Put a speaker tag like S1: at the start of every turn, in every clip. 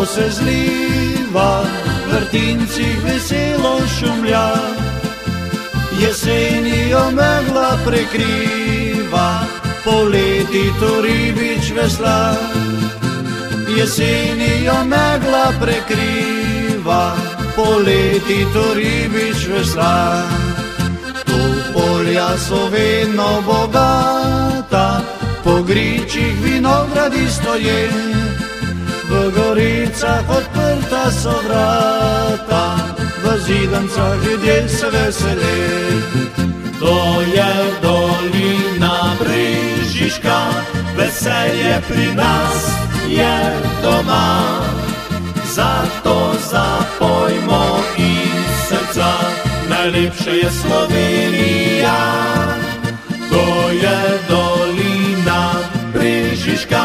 S1: blago se zliva, vrtincih veselo šumlja, jesenijo megla prekriva, poleti to ribič vesla. Jesenijo megla prekriva, poleti to ribič vesla. Tu polja so vedno bogata, po gričih vinogradi stoje, v goricah odprta so vrata, v zidancah ljudje se vesele.
S2: To je dolina Brežiška, veselje pri nas je doma. Zato zapojmo iz srca, najlepše je Slovenija. To je dolina Brežiška,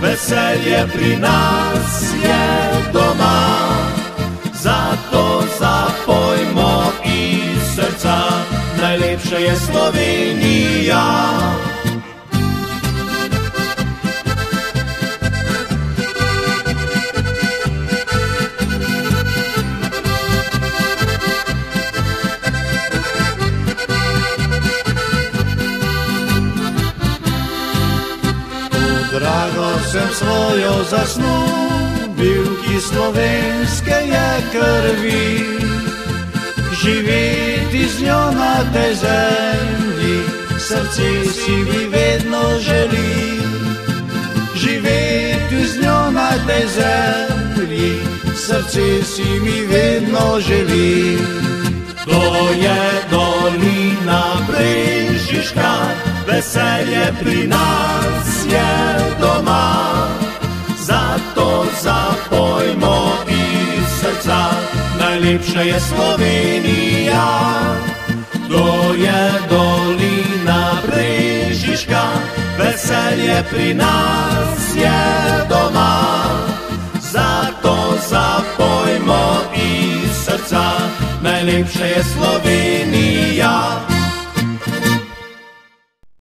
S2: veselje pri nas je doma. Zato zapojmo iz srca, najlepša je Slovenija.
S1: Drago sem svojo zasnubil, ki slovenske je krvi, živeti z njo na tej zemlji, srce si mi vedno želi. Živeti z njo na tej zemlji, srce si mi vedno želi.
S2: To je dolina Brežiška, veselje pri nas je doma. Zato zapojmo iz srca, najlepša je Slovenija. To je dolina Brežiška, veselje pri nas je doma. Zato zapojmo iz srca, najlepša je Slovenija.